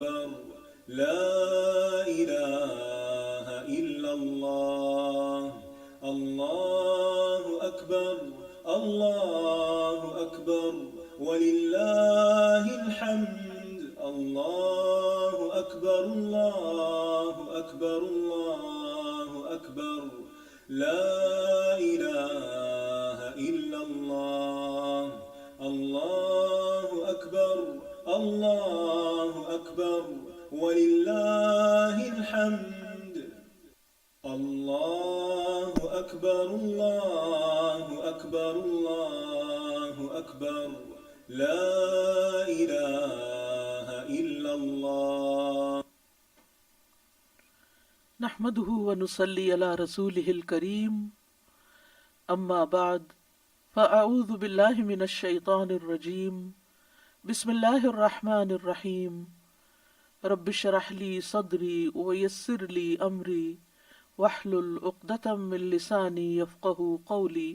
لا إله إلا الله. الله أكبر. الله أكبر ولله الحمد. الله أكبر. الله أكبر. الله أكبر. لا إله إلا الله. الله أكبر. الله أكبر ولله الحمد. الله أكبر. الله أكبر. الله أكبر. لا إله إلا الله. نحمده ونصلي على رسوله الكريم اما بعد فاعوذ بالله من الشيطان الرجيم بسم الله الرحمن الرحيم رب اشرح لي صدري ويسر لي امري واحلل عقدة من لساني يفقهوا قولي.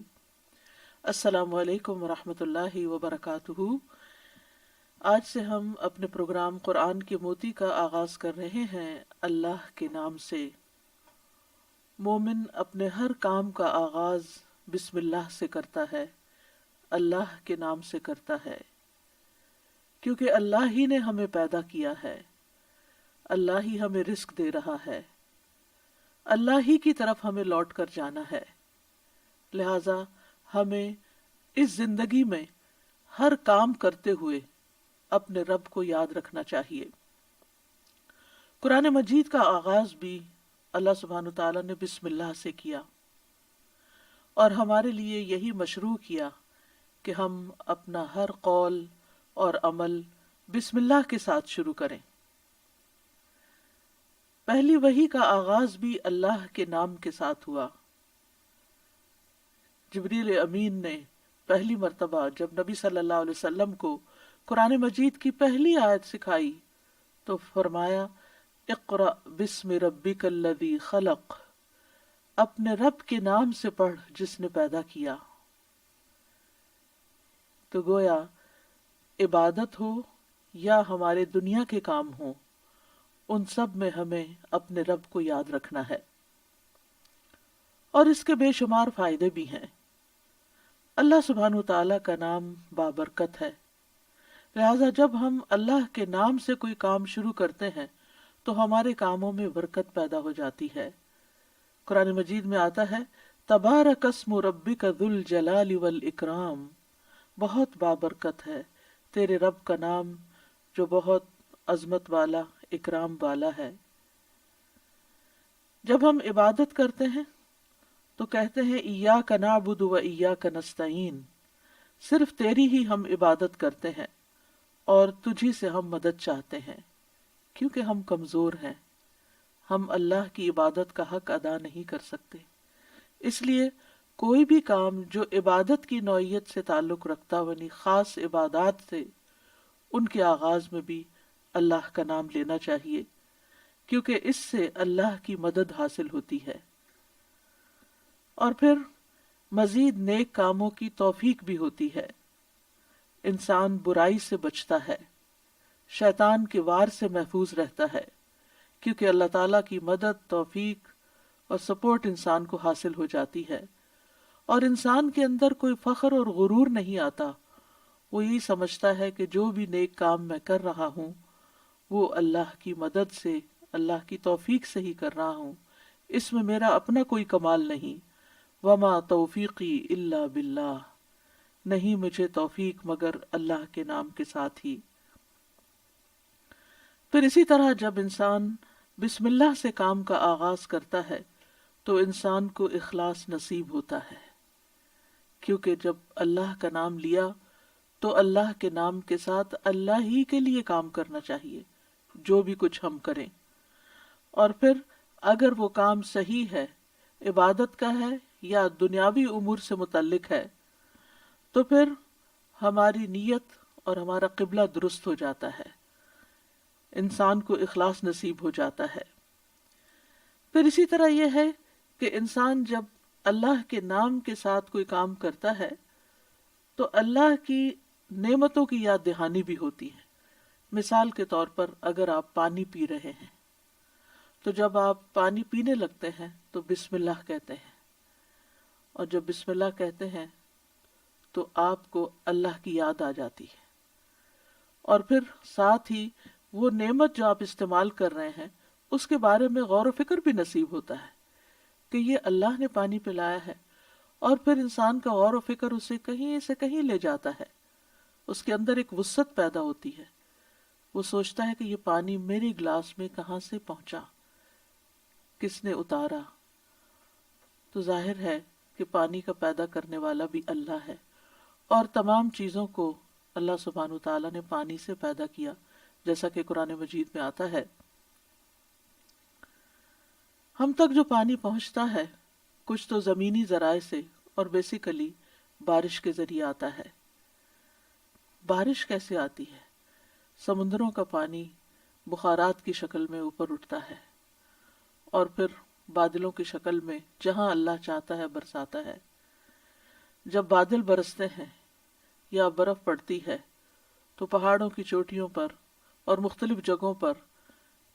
السلام علیکم ورحمۃ اللہ وبرکاتہ. آج سے ہم اپنے پروگرام قرآن کے موتی کا آغاز کر رہے ہیں اللہ کے نام سے. مومن اپنے ہر کام کا آغاز بسم اللہ سے کرتا ہے، اللہ کے نام سے کرتا ہے، کیونکہ اللہ ہی نے ہمیں پیدا کیا ہے، اللہ ہی ہمیں رزق دے رہا ہے، اللہ ہی کی طرف ہمیں لوٹ کر جانا ہے. لہذا ہمیں اس زندگی میں ہر کام کرتے ہوئے اپنے رب کو یاد رکھنا چاہیے. قرآن مجید کا آغاز بھی اللہ سبحانہ تعالیٰ نے بسم اللہ سے کیا، اور ہمارے لیے یہی مشروع کیا کہ ہم اپنا ہر قول اور عمل بسم اللہ کے ساتھ شروع کریں. پہلی وحی کا آغاز بھی اللہ کے نام کے ساتھ ہوا. جبریل امین نے پہلی مرتبہ جب نبی صلی اللہ علیہ وسلم کو قرآن مجید کی پہلی آیت سکھائی تو فرمایا اقرأ بسم ربک الذی خلق، اپنے رب کے نام سے پڑھ جس نے پیدا کیا. تو گویا عبادت ہو یا ہمارے دنیا کے کام ہوں، ان سب میں ہمیں اپنے رب کو یاد رکھنا ہے، اور اس کے بے شمار فائدے بھی ہیں. اللہ سبحانہ تعالیٰ کا نام بابرکت ہے، لہذا جب ہم اللہ کے نام سے کوئی کام شروع کرتے ہیں تو ہمارے کاموں میں برکت پیدا ہو جاتی ہے. قرآن مجید میں آتا ہے تبارک اسم ربک ذو الجلال والاکرام، بہت بابرکت ہے تیرے رب کا نام جو بہت عظمت والا، اکرام والا ہے. جب ہم عبادت کرتے ہیں تو کہتے ہیں ایاک نعبد و ایاک نستعین، صرف تیری ہی ہم عبادت کرتے ہیں اور تجھی سے ہم مدد چاہتے ہیں، کیونکہ ہم کمزور ہیں، ہم اللہ کی عبادت کا حق ادا نہیں کر سکتے. اس لیے کوئی بھی کام جو عبادت کی نوعیت سے تعلق رکھتا یعنی خاص عبادات سے، ان کے آغاز میں بھی اللہ کا نام لینا چاہیے، کیونکہ اس سے اللہ کی مدد حاصل ہوتی ہے. اور پھر مزید نیک کاموں کی توفیق بھی ہوتی ہے. انسان برائی سے بچتا ہے، شیطان کے وار سے محفوظ رہتا ہے، کیونکہ اللہ تعالیٰ کی مدد، توفیق اور سپورٹ انسان کو حاصل ہو جاتی ہے. اور انسان کے اندر کوئی فخر اور غرور نہیں آتا. وہ یہی سمجھتا ہے کہ جو بھی نیک کام میں کر رہا ہوں وہ اللہ کی مدد سے، اللہ کی توفیق سے ہی کر رہا ہوں، اس میں میرا اپنا کوئی کمال نہیں. وما توفیقی الا باللہ، نہیں مجھے توفیق مگر اللہ کے نام کے ساتھ ہی. پھر اسی طرح جب انسان بسم اللہ سے کام کا آغاز کرتا ہے تو انسان کو اخلاص نصیب ہوتا ہے، کیونکہ جب اللہ کا نام لیا تو اللہ کے نام کے ساتھ اللہ ہی کے لیے کام کرنا چاہیے جو بھی کچھ ہم کریں. اور پھر اگر وہ کام صحیح ہے، عبادت کا ہے یا دنیاوی امور سے متعلق ہے، تو پھر ہماری نیت اور ہمارا قبلہ درست ہو جاتا ہے، انسان کو اخلاص نصیب ہو جاتا ہے. پھر اسی طرح یہ ہے کہ انسان جب اللہ کے نام کے ساتھ کوئی کام کرتا ہے تو اللہ کی نعمتوں کی یاد دہانی بھی ہوتی ہے. مثال کے طور پر اگر آپ پانی پی رہے ہیں تو جب آپ پانی پینے لگتے ہیں تو بسم اللہ کہتے ہیں، اور جب بسم اللہ کہتے ہیں تو آپ کو اللہ کی یاد آ جاتی ہے، اور پھر ساتھ ہی وہ نعمت جو آپ استعمال کر رہے ہیں اس کے بارے میں غور و فکر بھی نصیب ہوتا ہے کہ یہ اللہ نے پانی پلایا ہے، اور پھر انسان کا غور و فکر اسے کہیں سے کہیں لے جاتا ہے، اس کے اندر ایک وسعت پیدا ہوتی ہے، وہ سوچتا ہے کہ یہ پانی میرے گلاس میں کہاں سے پہنچا، کس نے اتارا؟ تو ظاہر ہے کہ پانی کا پیدا کرنے والا بھی اللہ ہے، اور تمام چیزوں کو اللہ سبحانہ وتعالیٰ نے پانی سے پیدا کیا، جیسا کہ قرآن مجید میں آتا ہے۔ ہم تک جو پانی پہنچتا ہے کچھ تو زمینی ذرائع سے اور بیسیکلی بارش کے ذریعے آتا ہے۔ بارش کیسے آتی ہے؟ سمندروں کا پانی بخارات کی شکل میں اوپر اٹھتا ہے اور پھر بادلوں کی شکل میں جہاں اللہ چاہتا ہے برساتا ہے۔ جب بادل برستے ہیں یا برف پڑتی ہے تو پہاڑوں کی چوٹیوں پر اور مختلف جگہوں پر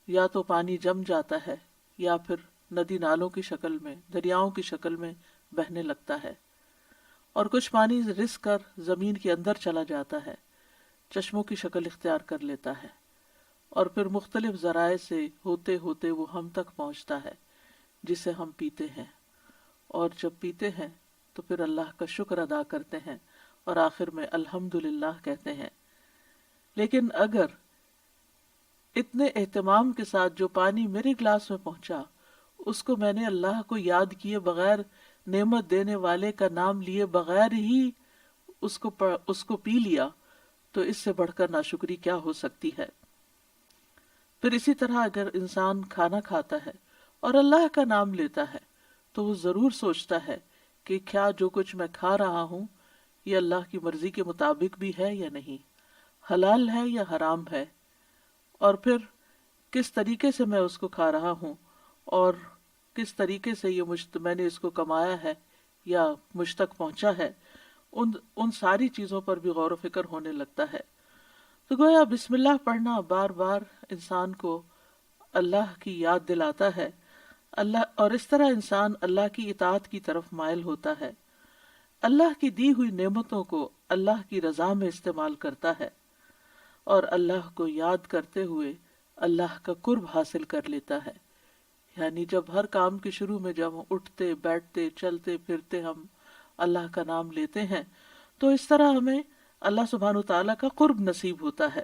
یا تو پانی جم جاتا ہے یا پھر ندی نالوں کی شکل میں، دریاؤں کی شکل میں بہنے لگتا ہے، اور کچھ پانی رس کر زمین کے اندر چلا جاتا ہے، چشموں کی شکل اختیار کر لیتا ہے، اور پھر مختلف ذرائع سے ہوتے ہوتے وہ ہم تک پہنچتا ہے جسے ہم پیتے ہیں، اور جب پیتے ہیں تو پھر اللہ کا شکر ادا کرتے ہیں اور آخر میں الحمدللہ کہتے ہیں۔ لیکن اگر اتنے اہتمام کے ساتھ جو پانی میرے گلاس میں پہنچا اس کو میں نے اللہ کو یاد کیے بغیر، نعمت دینے والے کا نام لیے بغیر ہی اس کو پی لیا، تو اس سے بڑھ کر ناشکری کیا ہو سکتی ہے؟ پھر اسی طرح اگر انسان کھانا کھاتا ہے اور اللہ کا نام لیتا ہے تو وہ ضرور سوچتا ہے کہ کیا جو کچھ میں کھا رہا ہوں یہ اللہ کی مرضی کے مطابق بھی ہے یا نہیں، حلال ہے یا حرام ہے، اور پھر کس طریقے سے میں اس کو کھا رہا ہوں اور کس طریقے سے میں نے اس کو کمایا ہے یا مجھ تک پہنچا ہے، ان ساری چیزوں پر بھی غور و فکر ہونے لگتا ہے۔ تو گویا بسم اللہ پڑھنا بار بار انسان کو اللہ کی یاد دلاتا ہے، اور اس طرح انسان اللہ کی اطاعت کی طرف مائل ہوتا ہے، اللہ کی دی ہوئی نعمتوں کو اللہ کی رضا میں استعمال کرتا ہے، اور اللہ کو یاد کرتے ہوئے اللہ کا قرب حاصل کر لیتا ہے۔ یعنی جب ہر کام کے شروع میں جب ہم اٹھتے بیٹھتے چلتے پھرتے ہم اللہ کا نام لیتے ہیں تو اس طرح ہمیں اللہ سبحانہ تعالیٰ کا قرب نصیب ہوتا ہے،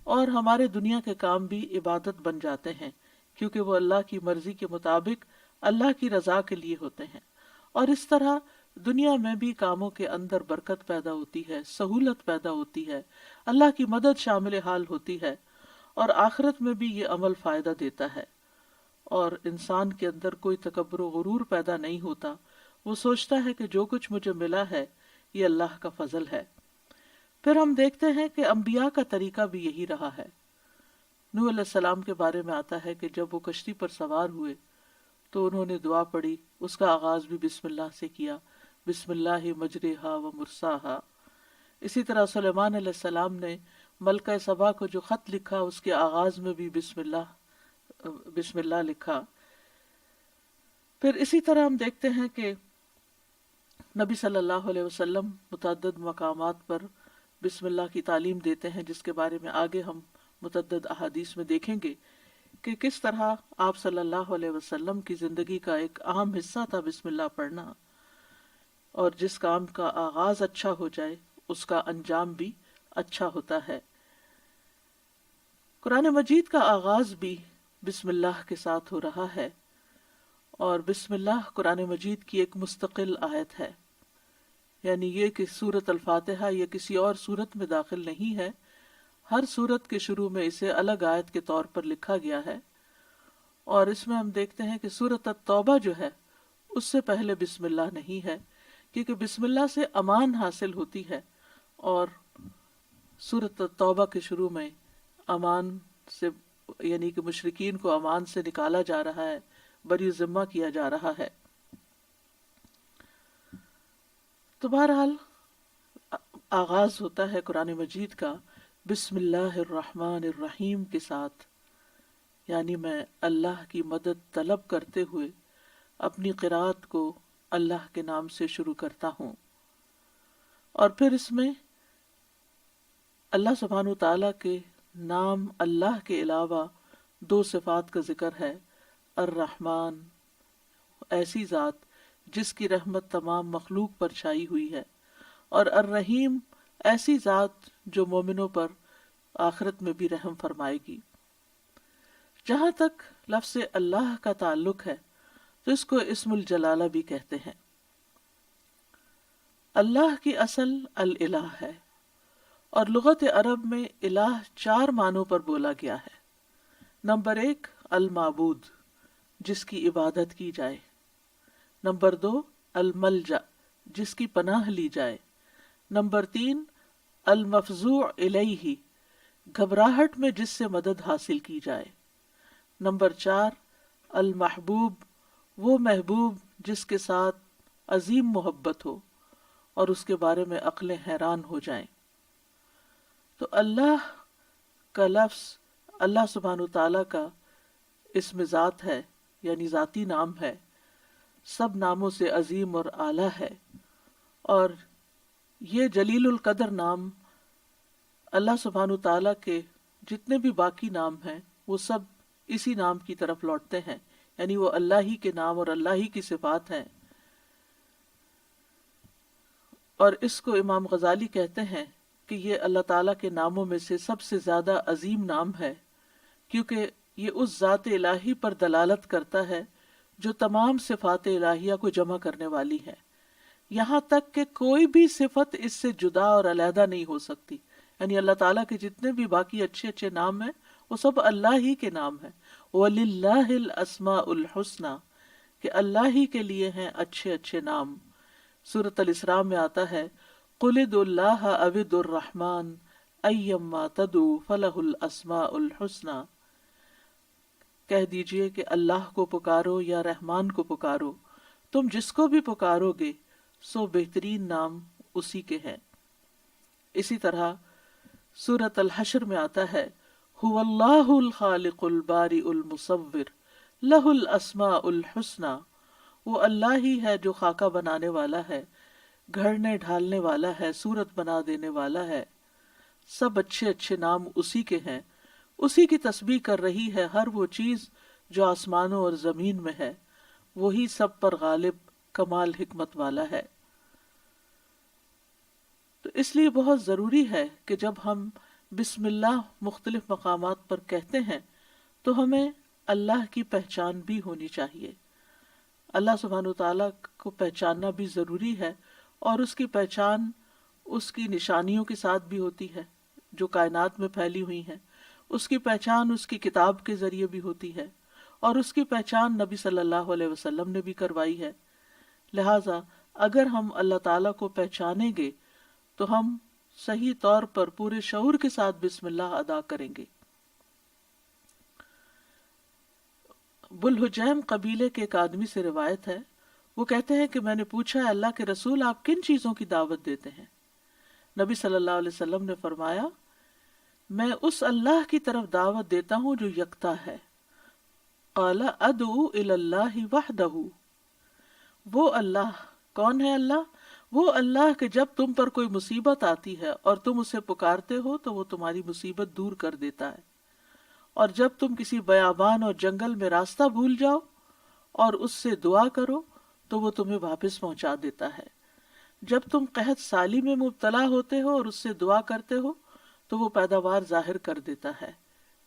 اور ہمارے دنیا کے کام بھی عبادت بن جاتے ہیں کیونکہ وہ اللہ کی مرضی کے مطابق اللہ کی رضا کے لیے ہوتے ہیں، اور اس طرح دنیا میں بھی کاموں کے اندر برکت پیدا ہوتی ہے، سہولت پیدا ہوتی ہے، اللہ کی مدد شامل حال ہوتی ہے، اور آخرت میں بھی یہ عمل فائدہ دیتا ہے، اور انسان کے اندر کوئی تکبر و غرور پیدا نہیں ہوتا، وہ سوچتا ہے کہ جو کچھ مجھے ملا ہے یہ اللہ کا فضل ہے۔ پھر ہم دیکھتے ہیں کہ انبیاء کا طریقہ بھی یہی رہا ہے۔ نوح علیہ السلام کے بارے میں آتا ہے کہ جب وہ کشتی پر سوار ہوئے تو انہوں نے دعا پڑھی، اس کا آغاز بھی بسم اللہ سے کیا، بسم اللہ مجریہا و مرساہا۔ اسی طرح سلیمان علیہ السلام نے ملکہ سبا کو جو خط لکھا اس کے آغاز میں بھی بسم اللہ لکھا۔ پھر اسی طرح ہم دیکھتے ہیں کہ نبی صلی اللہ علیہ وسلم متعدد مقامات پر بسم اللہ کی تعلیم دیتے ہیں، جس کے بارے میں آگے ہم متعدد احادیث میں دیکھیں گے کہ کس طرح آپ صلی اللہ علیہ وسلم کی زندگی کا ایک اہم حصہ تھا بسم اللہ پڑھنا، اور جس کام کا آغاز اچھا ہو جائے اس کا انجام بھی اچھا ہوتا ہے۔ قرآن مجید کا آغاز بھی بسم اللہ کے ساتھ ہو رہا ہے، اور بسم اللہ قرآن مجید کی ایک مستقل آیت ہے، یعنی یہ کہ سورۃ الفاتحہ یہ کسی اور سورت میں داخل نہیں ہے، ہر سورت کے شروع میں اسے الگ آیت کے طور پر لکھا گیا ہے، اور اس میں ہم دیکھتے ہیں کہ سورۃ التوبہ جو ہے اس سے پہلے بسم اللہ نہیں ہے، کیونکہ بسم اللہ سے امان حاصل ہوتی ہے، اور سورۃ التوبہ کے شروع میں امان سے یعنی کہ مشرکین کو امان سے نکالا جا رہا ہے، بری ذمہ کیا جا رہا ہے۔ تو بہرحال آغاز ہوتا ہے قرآن مجید کا بسم اللہ الرحمن الرحیم کے ساتھ، یعنی میں اللہ کی مدد طلب کرتے ہوئے اپنی قرات کو اللہ کے نام سے شروع کرتا ہوں۔ اور پھر اس میں اللہ سبحانہ تعالیٰ کے نام اللہ کے علاوہ دو صفات کا ذکر ہے۔ الرحمن، ایسی ذات جس کی رحمت تمام مخلوق پر چھائی ہوئی ہے، اور الرحیم، ایسی ذات جو مومنوں پر آخرت میں بھی رحم فرمائے گی۔ جہاں تک لفظ اللہ کا تعلق ہے تو اس کو اسم الجلالہ بھی کہتے ہیں۔ اللہ کی اصل الالہ ہے، اور لغت عرب میں الہ 4 معنوں پر بولا گیا ہے۔ نمبر 1 المعبود، جس کی عبادت کی جائے۔ نمبر 2 الملجأ، جس کی پناہ لی جائے۔ نمبر 3 المفزوع الیہ، گھبراہٹ میں جس سے مدد حاصل کی جائے۔ نمبر 4 المحبوب، وہ محبوب جس کے ساتھ عظیم محبت ہو اور اس کے بارے میں عقلیں حیران ہو جائیں۔ تو اللہ کا لفظ اللہ سبحانہ تعالیٰ کا اسم ذات ہے، یعنی ذاتی نام ہے، سب ناموں سے عظیم اور اعلیٰ ہے، اور یہ جلیل القدر نام اللہ سبحانہ تعالیٰ کے جتنے بھی باقی نام ہیں وہ سب اسی نام کی طرف لوٹتے ہیں، یعنی وہ اللہ ہی کے نام اور اللہ ہی کی صفات ہیں۔ اور اس کو امام غزالی کہتے ہیں کہ یہ اللہ تعالیٰ کے ناموں میں سے سب سے زیادہ عظیم نام ہے، کیونکہ یہ اس ذات الہی پر دلالت کرتا ہے جو تمام صفات الہیہ کو جمع کرنے والی ہے، یہاں تک کہ کوئی بھی صفت اس سے جدا اور علیحدہ نہیں ہو سکتی۔ یعنی اللہ تعالیٰ کے جتنے بھی باقی اچھے اچھے نام ہیں وہ سب اللہ ہی کے نام ہیں۔ وَلِلَّهِ الْأَسْمَاءُ الْحُسْنَى، کہ اللہ ہی کے لیے ہیں اچھے اچھے نام۔ سورۃ الاسراء میں آتا ہے قُلِ ادْعُوا اللَّهَ أَوِ ادْعُوا الرَّحْمَٰنَ أَيَّمَّا تَدْعُوا فَلَهُ الْأَسْمَاءُ الْحُسْنَى، کہہ دیجئے کہ اللہ کو پکارو یا رحمان کو پکارو، تم جس کو بھی پکارو گے سو بہترین نام اسی کے ہیں۔ اسی طرح سورۃ الحشر میں آتا ہے هُوَ اللَّهُ الْخَالِقُ الْبَارِئُ الْمُصَوِّرُ لَهُ الْأَسْمَاءُ الْحُسْنَى، وہ اللہ ہی ہے جو خاکہ بنانے والا ہے، گھڑنے ڈھالنے والا ہے، صورت بنا دینے والا ہے، سب اچھے اچھے نام اسی کے ہیں۔ اسی کی تسبیح کر رہی ہے ہر وہ چیز جو آسمانوں اور زمین میں ہے، وہی سب پر غالب، کمال حکمت والا ہے۔ تو اس لیے بہت ضروری ہے کہ جب ہم بسم اللہ مختلف مقامات پر کہتے ہیں تو ہمیں اللہ کی پہچان بھی ہونی چاہیے۔ اللہ سبحانہ تعالیٰ کو پہچاننا بھی ضروری ہے، اور اس کی پہچان اس کی نشانیوں کے ساتھ بھی ہوتی ہے جو کائنات میں پھیلی ہوئی ہیں، اس کی پہچان اس کی کتاب کے ذریعے بھی ہوتی ہے، اور اس کی پہچان نبی صلی اللہ علیہ وسلم نے بھی کروائی ہے۔ لہٰذا اگر ہم اللہ تعالیٰ کو پہچانیں گے تو ہم صحیح طور پر پورے شعور کے ساتھ بسم اللہ ادا کریں گے۔ بلحجیم قبیلے کے ایک آدمی سے روایت ہے، وہ کہتے ہیں کہ میں نے پوچھا ہے اللہ کے رسول آپ کن چیزوں کی دعوت دیتے ہیں؟ نبی صلی اللہ علیہ وسلم نے فرمایا میں اس اللہ کی طرف دعوت دیتا ہوں جو یکتا ہے۔ قال ادعو الی اللہ وحدہ، وہ اللہ کون ہے؟ اللہ وہ اللہ کہ جب تم پر کوئی مصیبت آتی ہے اور تم اسے پکارتے ہو تو وہ تمہاری مصیبت دور کر دیتا ہے، اور جب تم کسی بیابان اور جنگل میں راستہ بھول جاؤ اور اس سے دعا کرو تو وہ تمہیں واپس پہنچا دیتا ہے، جب تم قحط سالی میں مبتلا ہوتے ہو اور اس سے دعا کرتے ہو تو وہ پیداوار ظاہر کر دیتا ہے،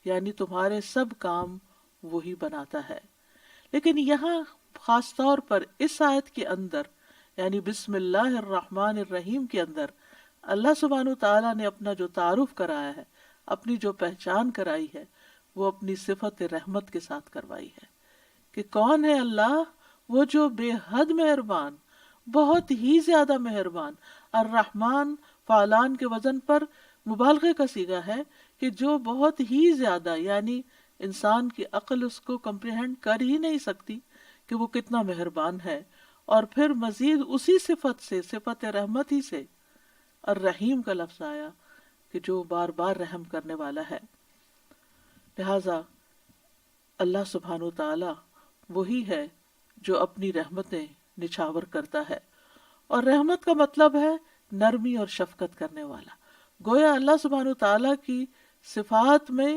یعنی تمہارے سب کام وہی بناتا ہے۔ لیکن یہاں خاص طور پر اس آیت کے اندر، یعنی بسم اللہ الرحمن الرحیم کے اندر، اللہ سبحانہ تعالیٰ نے اپنا جو تعارف کرایا ہے، اپنی جو پہچان کرائی ہے، وہ اپنی صفت رحمت کے ساتھ کروائی ہے کہ کون ہے اللہ؟ وہ جو بے حد مہربان، بہت ہی زیادہ مہربان۔ الرحمن فعلان کے وزن پر مبالغے کا صیغہ ہے کہ جو بہت ہی زیادہ، یعنی انسان کی عقل اس کو کمپریہنڈ کر ہی نہیں سکتی کہ وہ کتنا مہربان ہے۔ اور پھر مزید اسی صفت سے، صفت رحمت ہی سے الرحیم کا لفظ آیا کہ جو بار بار رحم کرنے والا ہے. لہذا اللہ سبحانہ و تعالی وہی ہے جو اپنی رحمتیں نچھاور کرتا ہے، اور رحمت کا مطلب ہے نرمی اور شفقت کرنے والا. گویا اللہ سبحانہ و تعالی کی صفات میں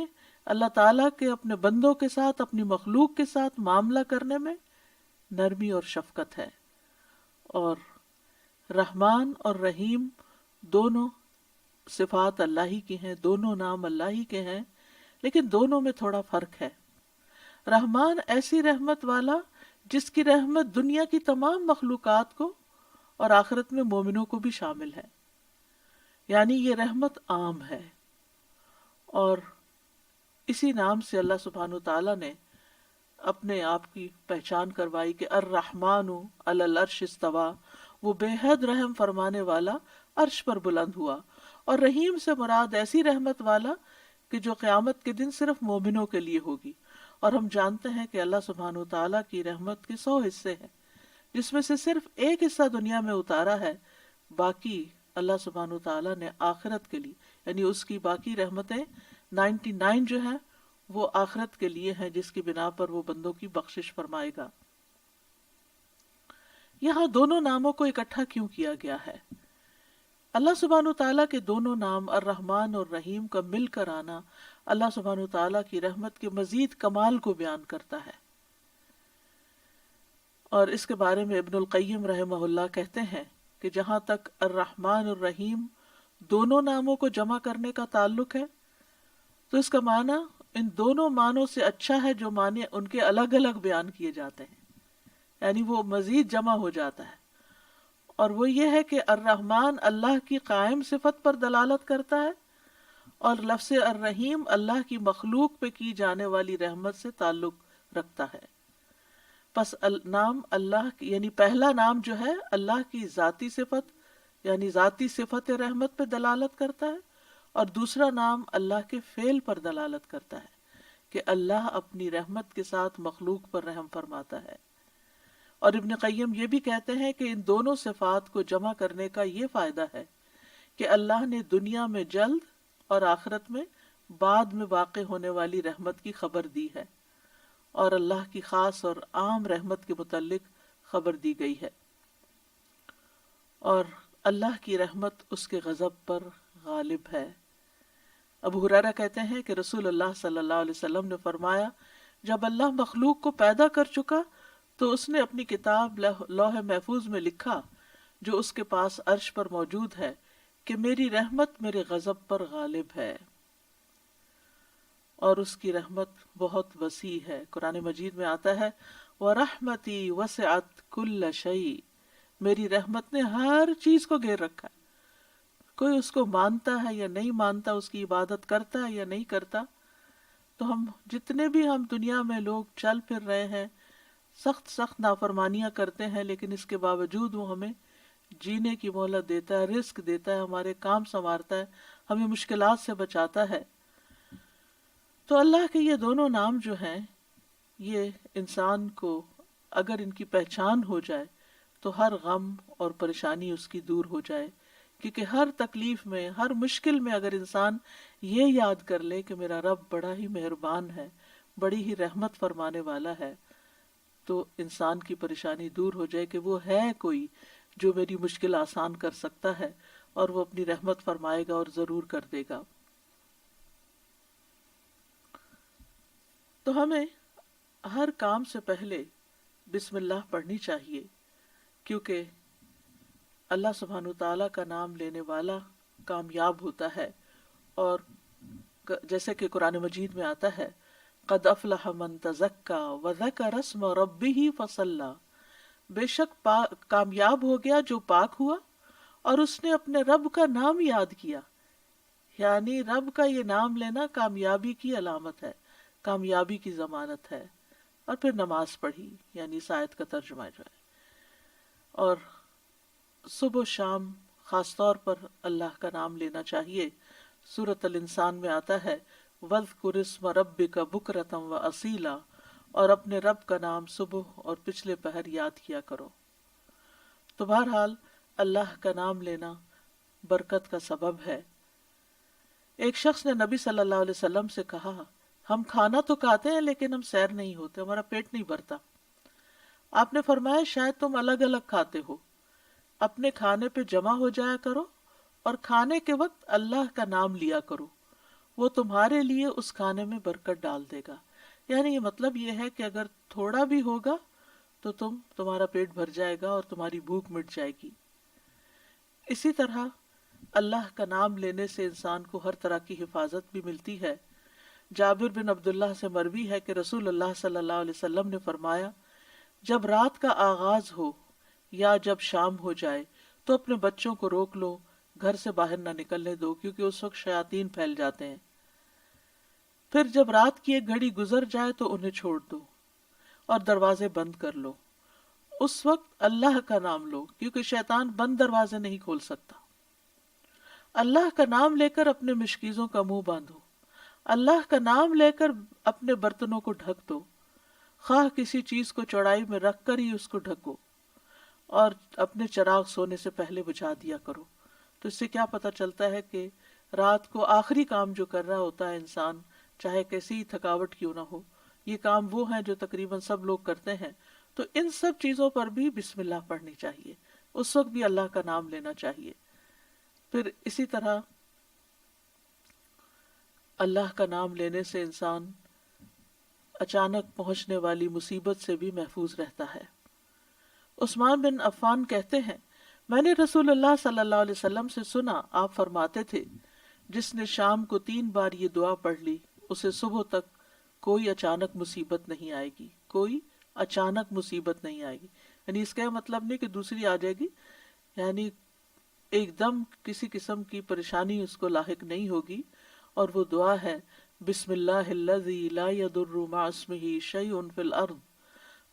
اللہ تعالیٰ کے اپنے بندوں کے ساتھ، اپنی مخلوق کے ساتھ معاملہ کرنے میں نرمی اور شفقت ہے. اور رحمان اور رحیم دونوں صفات اللہ ہی کی ہیں، دونوں نام اللہ ہی کے ہیں، لیکن دونوں میں تھوڑا فرق ہے. رحمان ایسی رحمت والا جس کی رحمت دنیا کی تمام مخلوقات کو اور آخرت میں مومنوں کو بھی شامل ہے، یعنی یہ رحمت عام ہے. اور اسی نام سے اللہ سبحانہ تعالیٰ نے اپنے آپ کی پہچان کروائی کہ الرحمن علی العرش استویٰ، وہ بے حد رحم فرمانے والا عرش پر بلند ہوا. اور رحیم سے مراد ایسی رحمت والا کہ جو قیامت کے دن صرف مومنوں کے لیے ہوگی. اور ہم جانتے ہیں کہ اللہ سبحانہ تعالیٰ کی رحمت کے 100 حصے ہیں، جس میں سے صرف ایک حصہ دنیا میں اتارا ہے، باقی اللہ سبحانہ تعالیٰ نے آخرت کے لیے، یعنی اس کی باقی رحمتیں 99 جو ہیں وہ آخرت کے لیے ہیں، جس کی بنا پر وہ بندوں کی بخشش فرمائے گا. یہاں دونوں ناموں کو اکٹھا کیوں کیا گیا ہے؟ اللہ سبحانہ تعالیٰ کے دونوں نام الرحمن اور رحیم کا مل کر آنا اللہ سبحانہ تعالیٰ کی رحمت کے مزید کمال کو بیان کرتا ہے. اور اس کے بارے میں ابن القیم رحمہ اللہ کہتے ہیں کہ جہاں تک الرحمن اور رحیم دونوں ناموں کو جمع کرنے کا تعلق ہے تو اس کا معنی ان دونوں معنوں سے اچھا ہے جو معنی ان کے الگ الگ بیان کیے جاتے ہیں، یعنی وہ مزید جمع ہو جاتا ہے. اور وہ یہ ہے کہ الرحمن اللہ کی قائم صفت پر دلالت کرتا ہے، اور لفظ الرحیم اللہ کی مخلوق پہ کی جانے والی رحمت سے تعلق رکھتا ہے. پس نام اللہ یعنی پہلا نام جو ہے اللہ کی ذاتی صفت یعنی ذاتی صفت رحمت پہ دلالت کرتا ہے، اور دوسرا نام اللہ کے فعل پر دلالت کرتا ہے کہ اللہ اپنی رحمت کے ساتھ مخلوق پر رحم فرماتا ہے. اور ابن قیم یہ بھی کہتے ہیں کہ ان دونوں صفات کو جمع کرنے کا یہ فائدہ ہے کہ اللہ نے دنیا میں جلد اور آخرت میں بعد میں واقع ہونے والی رحمت کی خبر دی ہے، اور اللہ کی خاص اور عام رحمت کے متعلق خبر دی گئی ہے. اور اللہ کی رحمت اس کے غضب پر غالب ہے. ابو ہریرہ کہتے ہیں کہ رسول اللہ صلی اللہ علیہ وسلم نے فرمایا، جب اللہ مخلوق کو پیدا کر چکا تو اس نے اپنی کتاب لوح محفوظ میں لکھا جو اس کے پاس عرش پر موجود ہے کہ میری رحمت میرے غضب پر غالب ہے. اور اس کی رحمت بہت وسیع ہے. قرآن مجید میں آتا ہے وَرَحْمَتِي وَسِعَتْ كُلَّ شَيْءٍ، میری رحمت نے ہر چیز کو گھیر رکھا ہے. کوئی اس کو مانتا ہے یا نہیں مانتا، اس کی عبادت کرتا ہے یا نہیں کرتا، تو ہم جتنے بھی ہم دنیا میں لوگ چل پھر رہے ہیں، سخت نافرمانیاں کرتے ہیں، لیکن اس کے باوجود وہ ہمیں جینے کی مہلت دیتا ہے، رزق دیتا ہے، ہمارے کام سنوارتا ہے، ہمیں مشکلات سے بچاتا ہے. تو اللہ کے یہ دونوں نام جو ہیں، یہ انسان کو اگر ان کی پہچان ہو جائے تو ہر غم اور پریشانی اس کی دور ہو جائے. کیونکہ ہر تکلیف میں، ہر مشکل میں اگر انسان یہ یاد کر لے کہ میرا رب بڑا ہی مہربان ہے، بڑی ہی رحمت فرمانے والا ہے، تو انسان کی پریشانی دور ہو جائے کہ وہ ہے کوئی جو میری مشکل آسان کر سکتا ہے، اور وہ اپنی رحمت فرمائے گا اور ضرور کر دے گا. تو ہمیں ہر کام سے پہلے بسم اللہ پڑھنی چاہیے، کیونکہ اللہ سبحانہ تعالیٰ کا نام لینے والا کامیاب ہوتا ہے. اور جیسے کہ قرآن مجید میں آتا ہے قد افلح من تزکا وذکر اسم ربہ فصلی، بے شک کامیاب ہو گیا جو پاک ہوا اور اس نے اپنے رب کا نام یاد کیا. یعنی رب کا یہ نام لینا کامیابی کی علامت ہے، کامیابی کی ضمانت ہے. اور پھر نماز پڑھی، یعنی اس آیت کا ترجمہ جو ہے. اور صبح و شام خاص طور پر اللہ کا نام لینا چاہیے. سورۃ الانسان میں آتا ہے وَاذْكُرِ اسْمَ رَبِّكَ بُكْرَةً وَأَصِيلًا، اور اپنے رب کا نام صبح اور پچھلے پہر یاد کیا کرو. تو بہرحال اللہ کا نام لینا برکت کا سبب ہے. ایک شخص نے نبی صلی اللہ علیہ وسلم سے کہا، ہم کھانا تو کھاتے ہیں لیکن ہم سیر نہیں ہوتے، ہمارا پیٹ نہیں بھرتا۔ آپ نے فرمایا شاید تم الگ الگ کھاتے ہو، اپنے کھانے پہ جمع ہو جایا کرو اور کھانے کے وقت اللہ کا نام لیا کرو، وہ تمہارے لیے اس کھانے میں برکت ڈال دے گا۔ یعنی یہ مطلب یہ ہے کہ اگر تھوڑا بھی ہوگا تو تمہارا پیٹ بھر جائے گا اور تمہاری بھوک مٹ جائے گی۔ اسی طرح اللہ کا نام لینے سے انسان کو ہر طرح کی حفاظت بھی ملتی ہے۔ جابر بن عبداللہ سے مروی ہے کہ رسول اللہ صلی اللہ علیہ وسلم نے فرمایا، جب رات کا آغاز ہو یا جب شام ہو جائے تو اپنے بچوں کو روک لو، گھر سے باہر نہ نکلنے دو، کیونکہ اس وقت شیاطین پھیل جاتے ہیں۔ پھر جب رات کی ایک گھڑی گزر جائے تو انہیں چھوڑ دو اور دروازے بند کر لو، اس وقت اللہ کا نام لو، کیونکہ شیطان بند دروازے نہیں کھول سکتا۔ اللہ کا نام لے کر اپنے مشکیزوں کا منہ باندھو، اللہ کا نام لے کر اپنے برتنوں کو ڈھک دو، خواہ کسی چیز کو چوڑائی میں رکھ کر ہی اس کو ڈھکو، اور اپنے چراغ سونے سے پہلے بجھا دیا کرو۔ تو اس سے کیا پتہ چلتا ہے کہ رات کو آخری کام جو کر رہا ہوتا ہے انسان، چاہے کیسی ہی تھکاوٹ کیوں نہ ہو، یہ کام وہ ہیں جو تقریباً سب لوگ کرتے ہیں، تو ان سب چیزوں پر بھی بسم اللہ پڑھنی چاہیے، اس وقت بھی اللہ کا نام لینا چاہیے۔ پھر اسی طرح اللہ کا نام لینے سے انسان اچانک پہنچنے والی مصیبت سے بھی محفوظ رہتا ہے۔ عثمان بن عفان کہتے ہیں، میں نے رسول اللہ صلی اللہ علیہ وسلم سے سنا، آپ فرماتے تھے، جس نے شام کو 3 بار یہ دعا پڑھ لی اسے صبح تک کوئی اچانک مصیبت نہیں آئے گی، کوئی اچانک مصیبت نہیں آئے گی۔ یعنی اس کا مطلب نہیں کہ دوسری آ جائے گی، یعنی ایک دم کسی قسم کی پریشانی اس کو لاحق نہیں ہوگی۔ اور وہ دعا ہے، بسم اللہ الذی لا یضر مع اسمہ شیء فی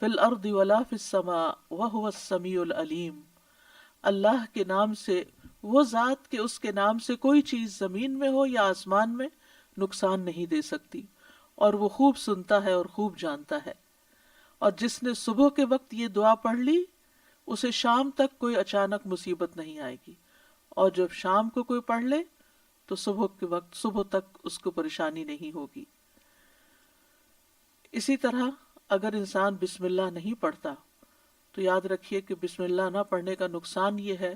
الارض ولا فی السماء وہو السمیع العلیم۔ اللہ کے نام سے، وہ ذات کہ اس کے نام سے کوئی چیز زمین میں ہو یا آسمان میں نقصان نہیں دے سکتی، اور وہ خوب سنتا ہے اور خوب جانتا ہے۔ اور جس نے صبح کے وقت یہ دعا پڑھ لی اسے شام تک کوئی اچانک مصیبت نہیں آئے گی، اور جب شام کو کوئی پڑھ لے تو صبح کے وقت صبح تک اس کو پریشانی نہیں ہوگی۔ اسی طرح اگر انسان بسم اللہ نہیں پڑھتا تو یاد رکھیے کہ بسم اللہ نہ پڑھنے کا نقصان یہ ہے۔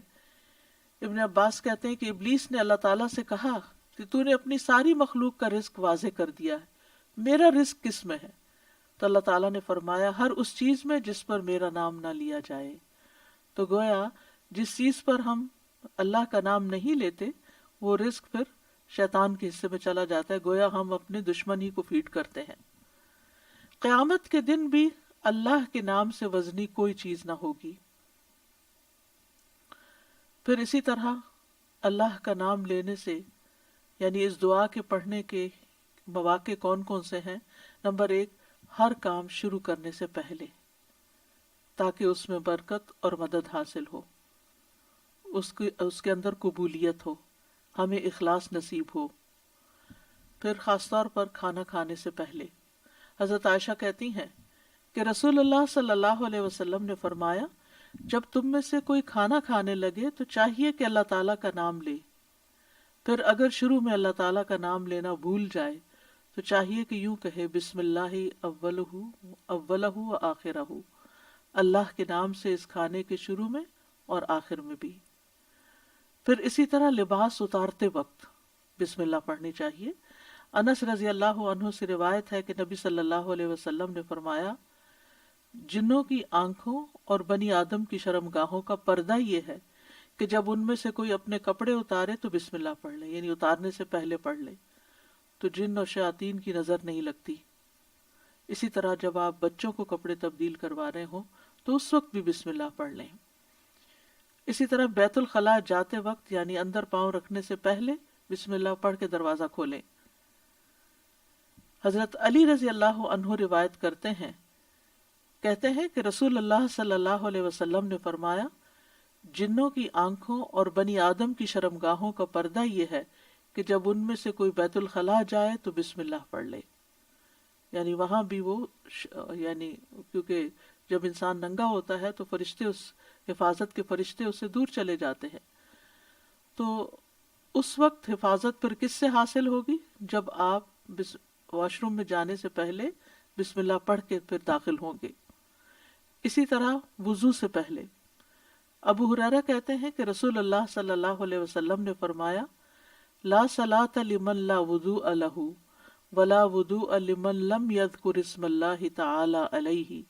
ابن عباس کہتے ہیں کہ ابلیس نے اللہ تعالیٰ سے کہا کہ تو نے اپنی ساری مخلوق کا رزق واضح کر دیا ہے، میرا رزق کس میں ہے؟ تو اللہ تعالیٰ نے فرمایا، ہر اس چیز میں جس پر میرا نام نہ لیا جائے۔ تو گویا جس چیز پر ہم اللہ کا نام نہیں لیتے وہ رزق پھر شیطان کے حصے میں چلا جاتا ہے، گویا ہم اپنے دشمن ہی کو فیڈ کرتے ہیں۔ قیامت کے دن بھی اللہ کے نام سے وزنی کوئی چیز نہ ہوگی۔ پھر اسی طرح اللہ کا نام لینے سے، یعنی اس دعا کے پڑھنے کے مواقع کون کون سے ہیں؟ نمبر 1، ہر کام شروع کرنے سے پہلے، تاکہ اس میں برکت اور مدد حاصل ہو، اس کے اندر قبولیت ہو، ہمیں اخلاص نصیب ہو۔ پھر خاص طور پر کھانا کھانے سے پہلے، حضرت عائشہ کہتی ہیں کہ رسول اللہ صلی اللہ علیہ وسلم نے فرمایا، جب تم میں سے کوئی کھانا کھانے لگے تو چاہیے کہ اللہ تعالیٰ کا نام لے، پھر اگر شروع میں اللہ تعالیٰ کا نام لینا بھول جائے تو چاہیے کہ یوں کہے، بسم اللہ اولہ و آخرہ، اللہ کے نام سے اس کھانے کے شروع میں اور آخر میں بھی۔ پھر اسی طرح لباس اتارتے وقت بسم اللہ پڑھنی چاہیے۔ انس رضی اللہ عنہ سے روایت ہے کہ نبی صلی اللہ علیہ وسلم نے فرمایا، جنوں کی آنکھوں اور بنی آدم کی شرمگاہوں کا پردہ یہ ہے کہ جب ان میں سے کوئی اپنے کپڑے اتارے تو بسم اللہ پڑھ لے، یعنی اتارنے سے پہلے پڑھ لے، تو جن اور شیاطین کی نظر نہیں لگتی۔ اسی طرح جب آپ بچوں کو کپڑے تبدیل کروا رہے ہوں تو اس وقت بھی بسم اللہ پڑھ لیں۔ اسی طرح بیت الخلاء جاتے وقت، یعنی اندر پاؤں رکھنے سے پہلے بسم اللہ پڑھ کے دروازہ کھولیں۔ حضرت علی رضی اللہ عنہ روایت کرتے ہیں، کہتے ہیں کہ رسول اللہ صلی اللہ علیہ وسلم نے فرمایا، جنوں کی آنکھوں اور بنی آدم کی شرمگاہوں کا پردہ یہ ہے کہ جب ان میں سے کوئی بیت الخلاء جائے تو بسم اللہ پڑھ لے، یعنی وہاں بھی وہ یعنی کیونکہ جب انسان ننگا ہوتا ہے تو فرشتے، اس حفاظت کے فرشتے اس سے دور چلے جاتے ہیں، تو اس وقت حفاظت پھر کس سے حاصل ہوگی؟ جب آپ واش روم میں جانے سے پہلے بسم اللہ پڑھ کے پھر داخل ہوں گے. اسی طرح وضو سے پہلے ابو ہریرہ کہتے ہیں کہ رسول اللہ صلی اللہ علیہ وسلم نے فرمایا لا صلاۃ لمن لا وضوء لہ ولا وضوء لمن لم یذکر اسم اللہ تعالی علیہ،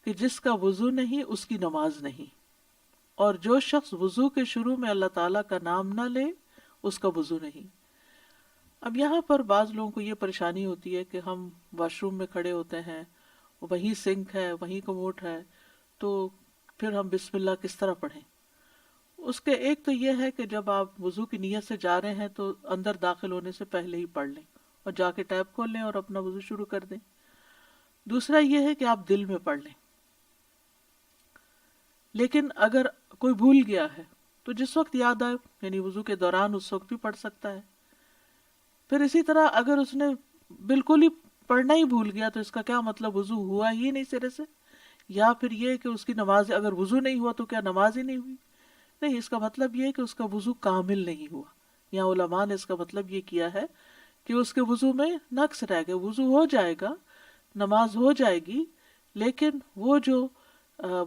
کہ جس کا وضو نہیں اس کی نماز نہیں، اور جو شخص وضو کے شروع میں اللہ تعالیٰ کا نام نہ لے اس کا وضو نہیں. اب یہاں پر بعض لوگوں کو یہ پریشانی ہوتی ہے کہ ہم واش روم میں کھڑے ہوتے ہیں، وہیں سنک ہے، وہیں کموڈ ہے، تو پھر ہم بسم اللہ کس طرح پڑھیں؟ اس کے ایک تو یہ ہے کہ جب آپ وضو کی نیت سے جا رہے ہیں تو اندر داخل ہونے سے پہلے ہی پڑھ لیں اور جا کے ٹیپ کھول لیں اور اپنا وضو شروع کر دیں. دوسرا یہ ہے کہ آپ دل میں پڑھ لیں، لیکن اگر کوئی بھول گیا ہے تو جس وقت یاد آئے، یعنی وضو کے دوران اس وقت بھی پڑھ سکتا ہے. پھر اسی طرح اگر اس نے بالکل ہی پڑھنا ہی بھول گیا تو اس کا کیا مطلب؟ وضو ہوا ہی نہیں سرے سے، یا پھر یہ کہ اس کی نماز، اگر وضو نہیں ہوا تو کیا نماز ہی نہیں ہوئی؟ نہیں، اس کا مطلب یہ ہے کہ اس کا وضو کامل نہیں ہوا. یہاں علماء نے اس کا مطلب یہ کیا ہے کہ اس کے وضو میں نقص رہ گئے. وضو ہو جائے گا، نماز ہو جائے گی، لیکن وہ جو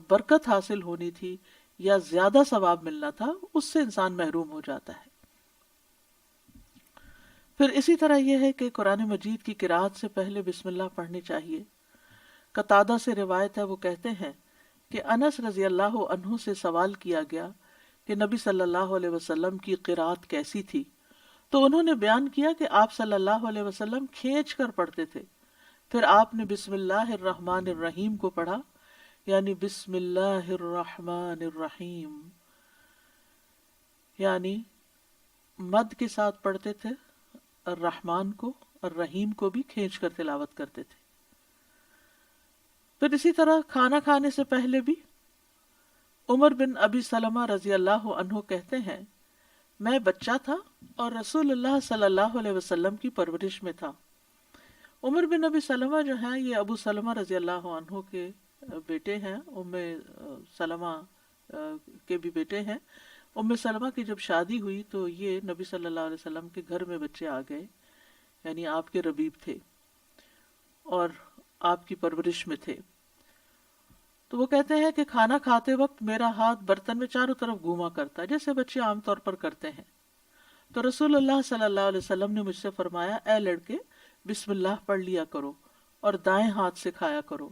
برکت حاصل ہونی تھی یا زیادہ ثواب ملنا تھا اس سے انسان محروم ہو جاتا ہے. پھر اسی طرح یہ ہے کہ قرآن مجید کی قرأت سے پہلے بسم اللہ پڑھنی چاہیے. قتادہ سے روایت ہے، وہ کہتے ہیں کہ انس رضی اللہ عنہ سے سوال کیا گیا کہ نبی صلی اللہ علیہ وسلم کی قرأت کیسی تھی، تو انہوں نے بیان کیا کہ آپ صلی اللہ علیہ وسلم کھینچ کر پڑھتے تھے. پھر آپ نے بسم اللہ الرحمن الرحیم کو پڑھا، یعنی بسم اللہ الرحمن الرحیم، یعنی مد کے ساتھ پڑھتے تھے الرحمن کو، الرحیم کو بھی کھینچ کر تلاوت کرتے تھے. پھر اسی طرح کھانا کھانے سے پہلے بھی عمر بن ابی سلمہ رضی اللہ عنہ کہتے ہیں میں بچہ تھا اور رسول اللہ صلی اللہ علیہ وسلم کی پرورش میں تھا. عمر بن ابی سلمہ جو ہیں یہ ابو سلمہ رضی اللہ عنہ کے بیٹے ہیں، ام سلمہ کے بھی بیٹے ہیں. ام سلمہ کی جب شادی ہوئی تو یہ نبی صلی اللہ علیہ وسلم کے گھر میں بچے آ گئے، یعنی آپ کے ربیب تھے اور آپ کی پرورش میں تھے. تو وہ کہتے ہیں کہ کھانا کھاتے وقت میرا ہاتھ برتن میں چاروں طرف گھوما کرتا جیسے بچے عام طور پر کرتے ہیں. تو رسول اللہ صلی اللہ علیہ وسلم نے مجھ سے فرمایا اے لڑکے بسم اللہ پڑھ لیا کرو اور دائیں ہاتھ سے کھایا کرو،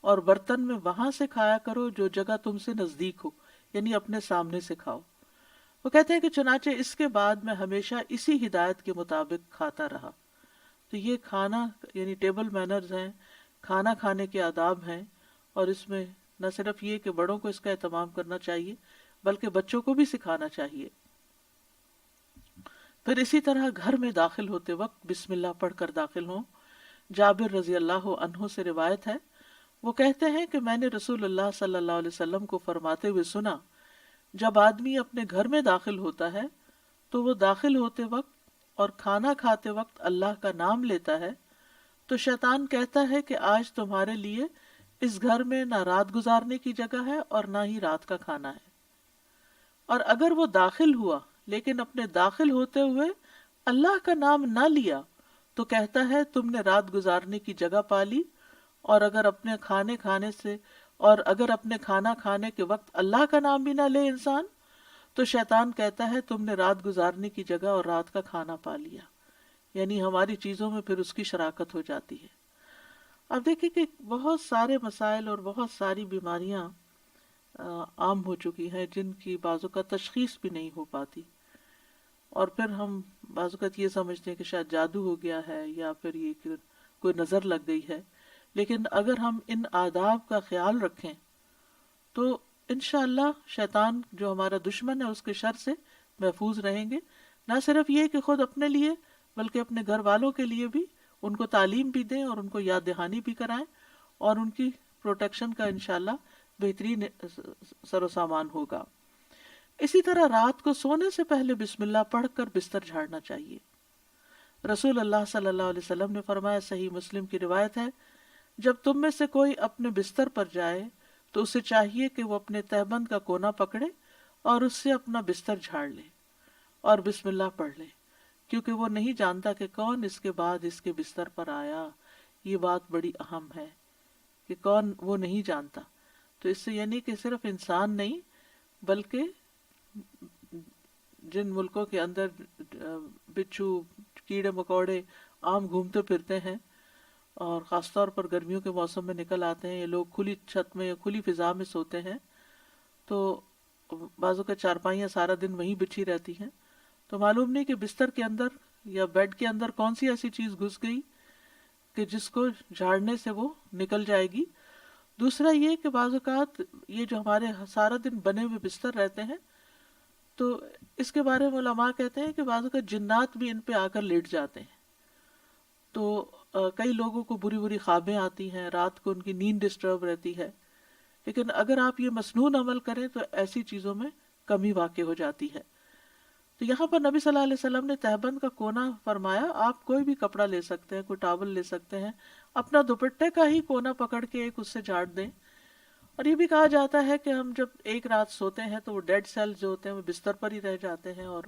اور برتن میں وہاں سے کھایا کرو جو جگہ تم سے نزدیک ہو، یعنی اپنے سامنے سے کھاؤ. وہ کہتے ہیں کہ چنانچہ اس کے بعد میں ہمیشہ اسی ہدایت کے مطابق کھاتا رہا. تو یہ کھانا یعنی ٹیبل مینرز ہیں، کھانا کھانے کے آداب ہیں، اور اس میں نہ صرف یہ کہ بڑوں کو اس کا اہتمام کرنا چاہیے بلکہ بچوں کو بھی سکھانا چاہیے. پھر اسی طرح گھر میں داخل ہوتے وقت بسم اللہ پڑھ کر داخل ہوں. جابر رضی اللہ عنہ سے روایت ہے، وہ کہتے ہیں کہ میں نے رسول اللہ صلی اللہ علیہ وسلم کو فرماتے ہوئے سنا جب آدمی اپنے گھر میں داخل ہوتا ہے تو وہ داخل ہوتے وقت اور کھانا کھاتے وقت اللہ کا نام لیتا ہے تو شیطان کہتا ہے کہ آج تمہارے لیے اس گھر میں نہ رات گزارنے کی جگہ ہے اور نہ ہی رات کا کھانا ہے. اور اگر وہ داخل ہوا لیکن اپنے داخل ہوتے ہوئے اللہ کا نام نہ لیا تو کہتا ہے تم نے رات گزارنے کی جگہ پا لی. اور اگر اپنے کھانا کھانے کے وقت اللہ کا نام بھی نہ لے انسان تو شیطان کہتا ہے تم نے رات گزارنے کی جگہ اور رات کا کھانا پا لیا. یعنی ہماری چیزوں میں پھر اس کی شراکت ہو جاتی ہے. اب دیکھیں کہ بہت سارے مسائل اور بہت ساری بیماریاں عام ہو چکی ہیں جن کی بعض اوقات تشخیص بھی نہیں ہو پاتی، اور پھر ہم بعض اوقات یہ سمجھتے ہیں کہ شاید جادو ہو گیا ہے یا پھر یہ کہ کوئی نظر لگ گئی ہے. لیکن اگر ہم ان آداب کا خیال رکھیں تو انشاءاللہ شیطان جو ہمارا دشمن ہے اس کے شر سے محفوظ رہیں گے. نہ صرف یہ کہ خود اپنے لیے بلکہ اپنے گھر والوں کے لیے بھی ان کو تعلیم بھی دیں اور ان کو یاد دہانی بھی کرائیں، اور ان کی پروٹیکشن کا انشاءاللہ بہترین سر و سامان ہوگا. اسی طرح رات کو سونے سے پہلے بسم اللہ پڑھ کر بستر جھاڑنا چاہیے. رسول اللہ صلی اللہ علیہ وسلم نے فرمایا، صحیح مسلم کی روایت ہے، جب تم میں سے کوئی اپنے بستر پر جائے تو اسے چاہیے کہ وہ اپنے تہبند کا کونا پکڑے اور اس سے اپنا بستر جھاڑ لے. اور بسم اللہ پڑھ لے، کیونکہ وہ نہیں جانتا کہ کون اس کے بعد اس کے بستر پر آیا. یہ بات بڑی اہم ہے کہ کون، وہ نہیں جانتا. تو اس سے یعنی کہ صرف انسان نہیں بلکہ جن ملکوں کے اندر بچھو، کیڑے مکوڑے عام گھومتے پھرتے ہیں اور خاص طور پر گرمیوں کے موسم میں نکل آتے ہیں، یہ لوگ کھلی چھت میں یا کھلی فضا میں سوتے ہیں، تو بعضوں کا چارپائیاں سارا دن وہیں بچھی رہتی ہیں، تو معلوم نہیں کہ بستر کے اندر یا بیڈ کے اندر کون سی ایسی چیز گھس گئی کہ جس کو جھاڑنے سے وہ نکل جائے گی. دوسرا یہ کہ بعض اوقات یہ جو ہمارے سارا دن بنے ہوئے بستر رہتے ہیں، تو اس کے بارے میں علماء کہتے ہیں کہ بعض اوقات جنات بھی ان پہ آ کر لیٹ جاتے ہیں. تو کئی لوگوں کو بری بری خوابیں آتی ہیں، رات کو ان کی نیند ڈسٹرب رہتی ہے. لیکن اگر آپ یہ مسنون عمل کریں تو ایسی چیزوں میں کمی واقع ہو جاتی ہے. تو یہاں پر نبی صلی اللہ علیہ وسلم نے تہبند کا کونا فرمایا. آپ کوئی بھی کپڑا لے سکتے ہیں، کوئی ٹاول لے سکتے ہیں، اپنا دوپٹے کا ہی کونا پکڑ کے ایک اس سے جھاڑ دیں. اور یہ بھی کہا جاتا ہے کہ ہم جب ایک رات سوتے ہیں تو وہ ڈیڈ سیل جو ہوتے ہیں وہ بستر پر ہی رہ جاتے ہیں، اور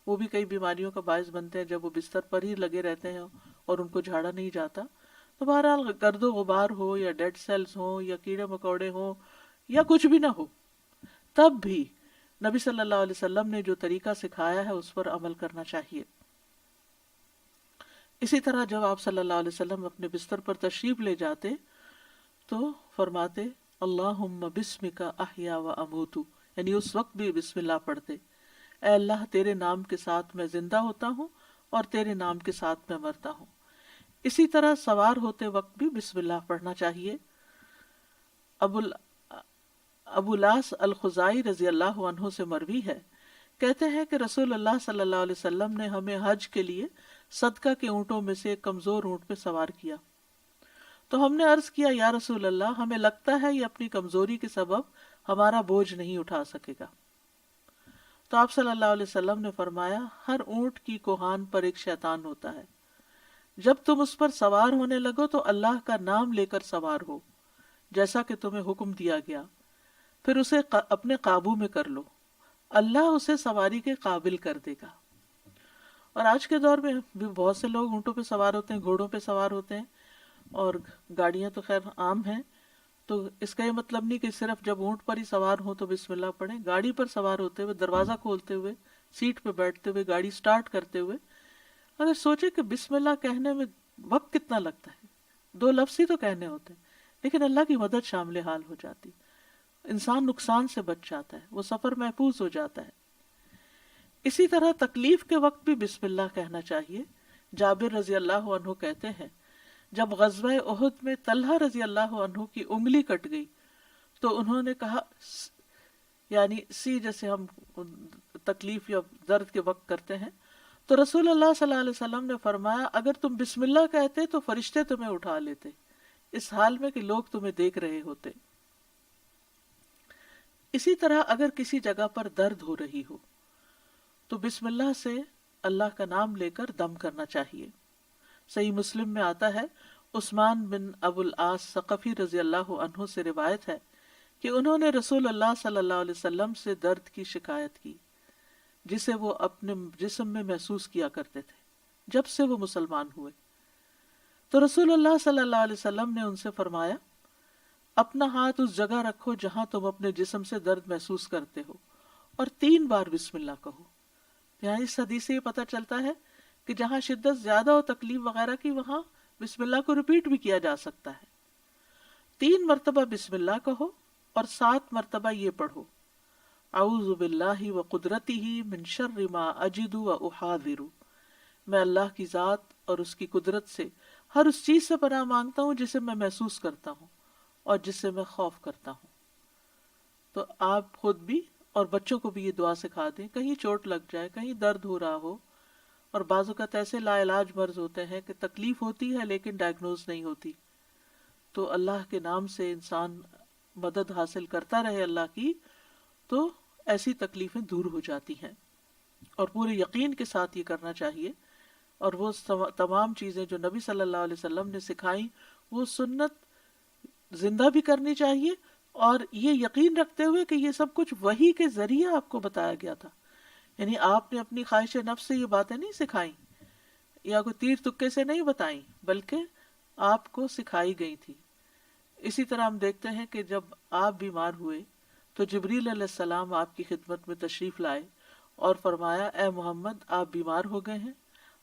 وہ بھی کئی بیماریوں کا باعث بنتے ہیں جب وہ بستر پر ہی لگے رہتے ہیں اور ان کو جھاڑا نہیں جاتا. تو بہرحال گرد و غبار ہو یا ڈیڈ سیلز ہوں یا کیڑے مکوڑے ہوں یا کچھ بھی نہ ہو، تب بھی نبی صلی اللہ علیہ وسلم نے جو طریقہ سکھایا ہے اس پر عمل کرنا چاہیے. اسی طرح جب آپ صلی اللہ علیہ وسلم اپنے بستر پر تشریف لے جاتے تو فرماتے اللہم بسمک احیا و اموت، یعنی اس وقت بھی بسم اللہ پڑھتے. اے اللہ تیرے نام کے ساتھ میں زندہ ہوتا ہوں اور تیرے نام کے ساتھ میں مرتا ہوں. اسی طرح سوار ہوتے وقت بھی بسم اللہ پڑھنا چاہیے. ابو لاس الخزائی رضی اللہ عنہ سے مروی ہے، کہتے ہیں کہ رسول اللہ صلی اللہ علیہ وسلم نے ہمیں حج کے لیے صدقہ کے اونٹوں میں سے ایک کمزور اونٹ پہ سوار کیا. تو ہم نے عرض کیا یا رسول اللہ، ہمیں لگتا ہے یہ اپنی کمزوری کے سبب ہمارا بوجھ نہیں اٹھا سکے گا. تو آپ صلی اللہ علیہ وسلم نے فرمایا ہر اونٹ کی کوہان پر ایک شیطان ہوتا ہے، جب تم اس پر سوار ہونے لگو تو اللہ کا نام لے کر سوار ہو جیسا کہ تمہیں حکم دیا گیا، پھر اسے اپنے قابو میں کر لو، اللہ اسے سواری کے قابل کر دے گا. اور آج کے دور میں بھی بہت سے لوگ اونٹوں پہ سوار ہوتے ہیں، گھوڑوں پہ سوار ہوتے ہیں، اور گاڑیاں تو خیر عام ہیں. تو اس کا یہ مطلب نہیں کہ صرف جب اونٹ پر ہی سوار ہوں تو بسم اللہ پڑھیں. گاڑی پر سوار ہوتے ہوئے، دروازہ کھولتے ہوئے، سیٹ پہ بیٹھتے ہوئے، گاڑی سٹارٹ کرتے ہوئے اگر سوچے کہ بسم اللہ کہنے میں وقت کتنا لگتا ہے، 2 لفظ ہی تو کہنے ہوتے ہیں، لیکن اللہ کی مدد شامل حال ہو جاتی، انسان نقصان سے بچ جاتا ہے، وہ سفر محفوظ ہو جاتا ہے. اسی طرح تکلیف کے وقت بھی بسم اللہ کہنا چاہیے. جابر رضی اللہ عنہ کہتے ہیں جب غزوہ احد میں طلحہ رضی اللہ عنہ کی انگلی کٹ گئی تو انہوں نے کہا، یعنی سی جیسے ہم تکلیف یا درد کے وقت کرتے ہیں، تو رسول اللہ صلی اللہ علیہ وسلم نے فرمایا اگر تم بسم اللہ کہتے تو فرشتے تمہیں اٹھا لیتے، اس حال میں کہ لوگ تمہیں دیکھ رہے ہوتے. اسی طرح اگر کسی جگہ پر درد ہو رہی ہو تو بسم اللہ سے اللہ کا نام لے کر دم کرنا چاہیے. صحیح مسلم میں آتا ہے عثمان بن ابو العاص ثقفی رضی اللہ عنہ سے روایت ہے کہ انہوں نے رسول اللہ صلی اللہ علیہ وسلم سے درد کی شکایت کی جسے وہ اپنے جسم میں محسوس کیا کرتے تھے جب سے وہ مسلمان ہوئے. تو رسول اللہ صلی اللہ علیہ وسلم نے ان سے فرمایا اپنا ہاتھ اس جگہ رکھو جہاں تم اپنے جسم سے درد محسوس کرتے ہو اور 3 بار بسم اللہ کہو. یہاں اس حدیث سے یہ پتہ چلتا ہے کہ جہاں شدت زیادہ ہو تکلیف وغیرہ کی وہاں بسم اللہ کو ریپیٹ بھی کیا جا سکتا ہے. 3 مرتبہ بسم اللہ کہو اور 7 مرتبہ یہ پڑھو اعوذ باللہ و قدرتہ من شر ما اجد و احاذر، میں اللہ کی ذات اور اس کی قدرت سے ہر اس چیز سے پناہ مانگتا ہوں جسے میں محسوس کرتا ہوں اور جس سے میں خوف کرتا ہوں. تو آپ خود بھی اور بچوں کو بھی یہ دعا سکھا دیں، کہیں چوٹ لگ جائے، کہیں درد ہو رہا ہو، اور بعض اوقات ایسے لا علاج مرض ہوتے ہیں کہ تکلیف ہوتی ہے لیکن ڈائگنوز نہیں ہوتی، تو اللہ کے نام سے انسان مدد حاصل کرتا رہے اللہ کی، تو ایسی تکلیفیں دور ہو جاتی ہیں. اور پورے یقین کے ساتھ یہ کرنا چاہیے، اور وہ تمام چیزیں جو نبی صلی اللہ علیہ وسلم نے سکھائیں وہ سنت زندہ بھی کرنی چاہیے، اور یہ یقین رکھتے ہوئے کہ یہ سب کچھ وحی کے ذریعے آپ کو بتایا گیا تھا، یعنی آپ نے اپنی خواہش نفس سے یہ باتیں نہیں سکھائیں یا کوئی تیر تکے سے نہیں بتائیں، بلکہ آپ کو سکھائی گئی تھی۔ اسی طرح ہم دیکھتے ہیں کہ جب آپ بیمار ہوئے تو جبریل علیہ السلام آپ کی خدمت میں تشریف لائے اور فرمایا اے محمد آپ بیمار ہو گئے ہیں؟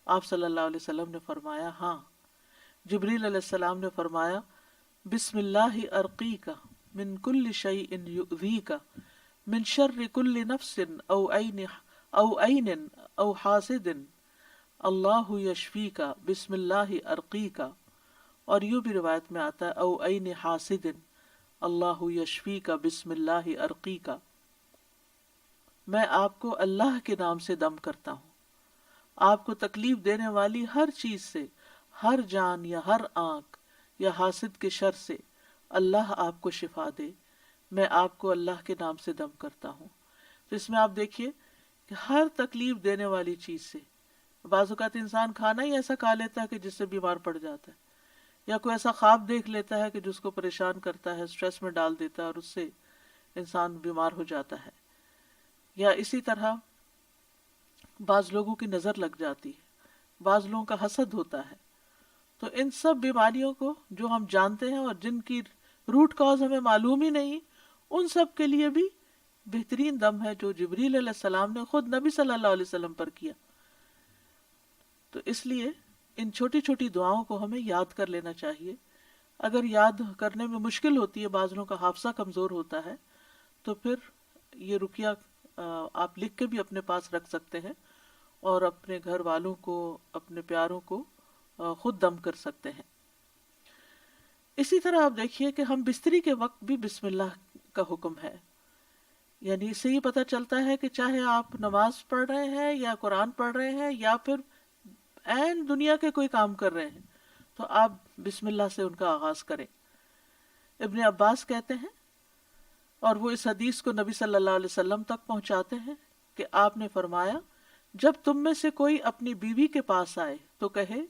آپ صلی اللہ علیہ وسلم نے فرمایا ہاں۔ جبریل علیہ السلام نے فرمایا بسم اللہ ارقیک من کل شیء یؤذیک من شر کل نفس او عین او حاسد اللہ یشفیک بسم اللہ ارقیک، اور یوں بھی روایت میں آتا ہے او عین حاسد اللہ یشفیک بسم اللہ ارقیک، میں آپ کو اللہ کے نام سے دم کرتا ہوں، آپ کو تکلیف دینے والی ہر چیز سے، ہر جان یا ہر آنکھ یا حاسد کے شر سے اللہ آپ کو شفا دے، میں آپ کو اللہ کے نام سے دم کرتا ہوں۔ تو اس میں آپ دیکھیے کہ ہر تکلیف دینے والی چیز سے، بعض اوقات انسان کھانا ہی ایسا کھا لیتا ہے کہ جس سے بیمار پڑ جاتا ہے، یا کوئی ایسا خواب دیکھ لیتا ہے کہ جس کو پریشان کرتا ہے، سٹریس میں ڈال دیتا ہے اور اس سے انسان بیمار ہو جاتا ہے، یا اسی طرح بعض لوگوں کی نظر لگ جاتی ہے، بعض لوگوں کا حسد ہوتا ہے۔ تو ان سب بیماریوں کو جو ہم جانتے ہیں اور جن کی روٹ کاز ہمیں معلوم ہی نہیں، ان سب کے لیے بھی بہترین دم ہے جو جبریل علیہ السلام نے خود نبی صلی اللہ علیہ وسلم پر کیا۔ تو اس لیے ان چھوٹی چھوٹی دعاؤں کو ہمیں یاد کر لینا چاہیے۔ اگر یاد کرنے میں مشکل ہوتی ہے، بعض لوگوں کا حافظہ کمزور ہوتا ہے، تو پھر یہ رقیہ آپ لکھ کے بھی اپنے پاس رکھ سکتے ہیں اور اپنے گھر والوں کو، اپنے پیاروں کو خود دم کر سکتے ہیں۔ اسی طرح آپ دیکھیے کہ ہم بستری کے وقت بھی بسم اللہ کا حکم ہے، یعنی اس سے یہ پتہ چلتا ہے کہ چاہے آپ نماز پڑھ رہے ہیں یا قرآن پڑھ رہے ہیں یا پھر عین دنیا کے کوئی کام کر رہے ہیں، تو آپ بسم اللہ سے ان کا آغاز کریں۔ ابن عباس کہتے ہیں، اور وہ اس حدیث کو نبی صلی اللہ علیہ وسلم تک پہنچاتے ہیں کہ آپ نے فرمایا جب تم میں سے کوئی اپنی بیوی کے پاس آئے تو کہے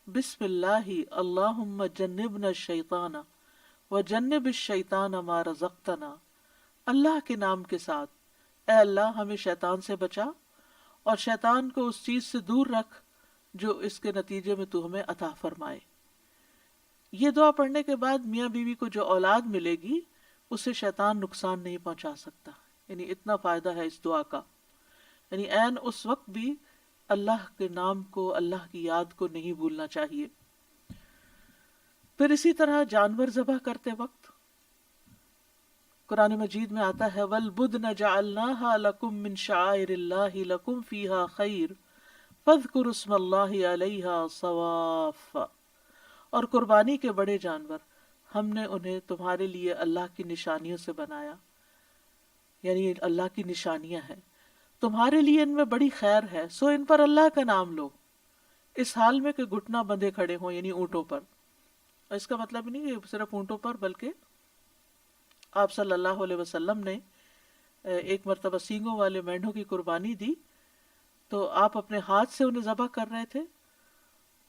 بسم اللہ اللہم جنبنا الشیطان وجنب الشیطان ما رزقتنا، اللہ کے نام کے ساتھ اے اللہ ہمیں شیطان سے بچا اور شیطان کو اس چیز سے دور رکھ جو اس کے نتیجے میں تو ہمیں عطا فرمائے۔ یہ دعا پڑھنے کے بعد میاں بیوی کو جو اولاد ملے گی اسے شیطان نقصان نہیں پہنچا سکتا، یعنی اتنا فائدہ ہے اس دعا کا۔ یعنی عین اس وقت بھی اللہ کے نام کو، اللہ کی یاد کو نہیں بھولنا چاہیے۔ پھر اسی طرح جانور ذبح کرتے وقت قرآن مجید میں آتا ہے وَالْبُدْنَ جَعَلْنَاهَا لَكُم مِّن شَعَائِرِ اللَّهِ لَكُمْ فِيهَا خَيْرٌ فَاذْكُرُوا اسْمَ اللَّهِ عَلَيْهَا صَوَافَّ، اور قربانی کے بڑے جانور ہم نے انہیں تمہارے لیے اللہ کی نشانیوں سے بنایا، یعنی اللہ کی نشانیاں ہیں، تمہارے لیے ان میں بڑی خیر ہے، سو ان پر اللہ کا نام لو، اس حال میں کہ گھٹنا بندھے کھڑے ہوں، یعنی اونٹوں پر۔ اس کا مطلب نہیں کہ صرف اونٹوں پر، بلکہ آپ صلی اللہ علیہ وسلم نے ایک مرتبہ سینگوں والے مینڈوں کی قربانی دی تو آپ اپنے ہاتھ سے انہیں ذبح کر رہے تھے،